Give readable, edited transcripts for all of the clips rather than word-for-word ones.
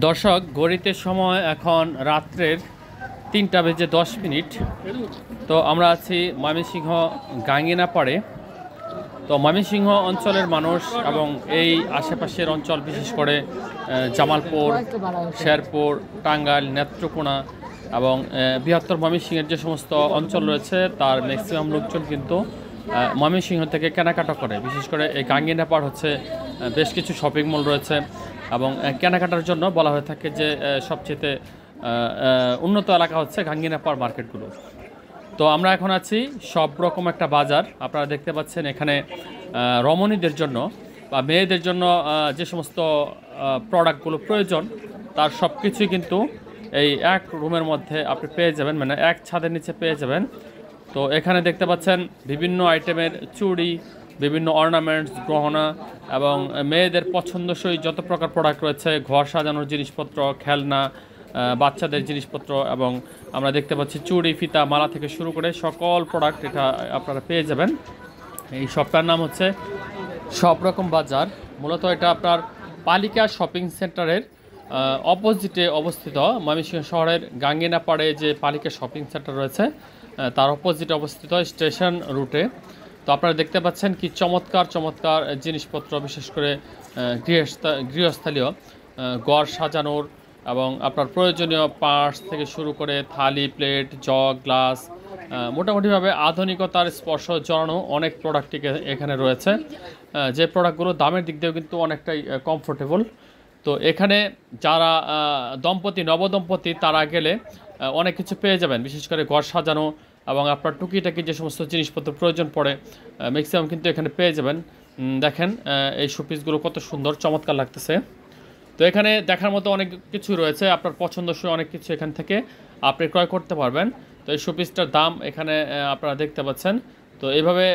দর্শক ঘড়িতে সময় এখন রাত্রের ৩টা বেজে ১০ মিনিট। তো আমরা আছি ময়মনসিংহ গাঙ্গিনাপাড়ে। তো ময়মনসিংহ অঞ্চলের মানুষ এবং এই আশেপাশের অঞ্চল বিশেষ করে জামালপুর, শেরপুর, টাঙ্গাইল, নেত্রকোনা এবং বৃহত্তর ময়মনসিংহের যে সমস্ত অঞ্চল রয়েছে তার ম্যাক্সিমাম লোকজন কিন্তু ময়মনসিংহ থেকে কেনাকাটা করে। বিশেষ করে এই গাঙ্গিনাপাড় হচ্ছে বেশ কিছু শপিং মল রয়েছে এবং কেনাকাটার জন্য বলা হয়ে থাকে যে সবচেয়ে উন্নত এলাকা হচ্ছে গাঙ্গিনাপাড় মার্কেটগুলো। তো আমরা এখন আছি সব রকম একটা বাজার। আপনারা দেখতে পাচ্ছেন এখানে রমণীদের জন্য বা মেয়েদের জন্য যে সমস্ত প্রোডাক্টগুলো প্রয়োজন তার সব কিছুই কিন্তু এই এক রুমের মধ্যে আপনি পেয়ে যাবেন, মানে এক ছাদের নিচে পেয়ে যাবেন। তো এখানে দেখতে পাচ্ছেন বিভিন্ন আইটেমের চুড়ি, বিভিন্ন অর্নামেন্টস, গহনা এবং মেয়েদের পছন্দসই যত প্রকার প্রোডাক্ট রয়েছে, ঘর সাজানোর জিনিসপত্র, খেলনা, বাচ্চাদের জিনিসপত্র এবং আমরা দেখতে পাচ্ছি চুড়ি, ফিতা, মালা থেকে শুরু করে সকল প্রোডাক্ট এটা আপনারা পেয়ে যাবেন। এই শপটার নাম হচ্ছে সব রকম বাজার। মূলত এটা আপনার পালিকা শপিং সেন্টারের অপোজিটে অবস্থিত। ময়মনসিংহ শহরের গাঙ্গিনাপাড়ে যে পালিকা শপিং সেন্টার রয়েছে তার অপোজিটে অবস্থিত স্টেশন রুটে। তো আপনারা দেখতে পাচ্ছেন কি চমৎকার চমৎকার জিনিসপত্র, বিশেষ করে গৃহস্থালীয় ঘর সাজানোর এবং আপনার প্রয়োজনীয় পার্টস থেকে শুরু করে থালি, প্লেট, জগ, গ্লাস, মোটামুটিভাবে আধুনিকতার স্পর্শ জড়ানো অনেক প্রোডাক্টই এখানে রয়েছে, যে প্রোডাক্টগুলো দামের দিক দিয়েও কিন্তু অনেকটাই কমফোর্টেবল। তো এখানে যারা নবদম্পতি তারা গেলে অনেক কিছু পেয়ে যাবেন, বিশেষ করে ঘর সাজানো এবং আপনার টুকিটাকি যে সমস্ত জিনিসপত্র প্রয়োজন পড়ে ম্যাক্সিমাম কিন্তু এখানে পেয়ে যাবেন। দেখেন এই শোপিসগুলো কত সুন্দর, চমৎকার লাগতেছে। তো এখানে দেখার মতো অনেক কিছু রয়েছে, আপনার পছন্দসই অনেক কিছু এখান থেকে আপনি ক্রয় করতে পারবেন। তো এই শোপিসটার দাম এখানে আপনারা দেখতে পাচ্ছেন। তো এইভাবে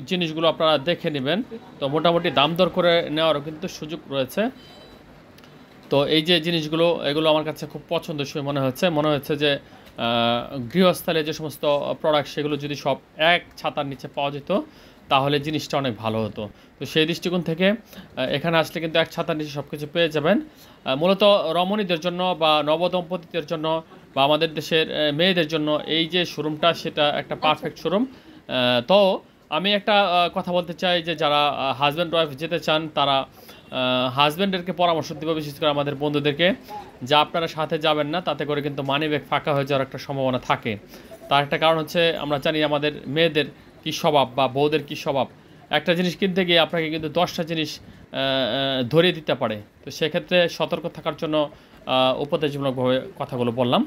জিনিসগুলো আপনারা দেখে নেবেন। তো মোটামুটি দাম দর করে নেওয়ারও কিন্তু সুযোগ রয়েছে। তো এই যে জিনিসগুলো এগুলো আমার কাছে খুব পছন্দসই মনে হচ্ছে যে গৃহস্থলে যে সমস্ত প্রোডাক্ট সেগুলো যদি সব এক ছাতার নিচে পাওয়া যেত তাহলে জিনিসটা অনেক ভালো হতো। তো সেই দৃষ্টিকোণ থেকে এখানে আসলে কিন্তু এক ছাতার নিচে সব কিছু পেয়ে যাবেন। মূলত রমণীদের জন্য বা নবদম্পতিদের জন্য বা আমাদের দেশের মেয়েদের জন্য এই যে শোরুমটা সেটা একটা পারফেক্ট শোরুম। তো আমি একটা কথা বলতে চাই যে যারা হাজব্যান্ড ওয়াইফ যেতে চান তারা হাজব্যান্ডেরকে পরামর্শ দেবো, বিশেষ করে আমাদের বন্ধুদেরকে, যা আপনারা সাথে যাবেন না, তাতে করে কিন্তু মানি ব্যাগ ফাঁকা হয়ে যাওয়ার একটা সম্ভাবনা থাকে। তার একটা কারণ হচ্ছে আমরা জানি আমাদের মেয়েদের কী স্বভাব বা বউদের কী স্বভাব, একটা জিনিস কিনতে গিয়ে আপনাকে কিন্তু 10টা জিনিস ধরিয়ে দিতে পারে। তো সেক্ষেত্রে সতর্ক থাকার জন্য উপদেশমূলকভাবে কথাগুলো বললাম।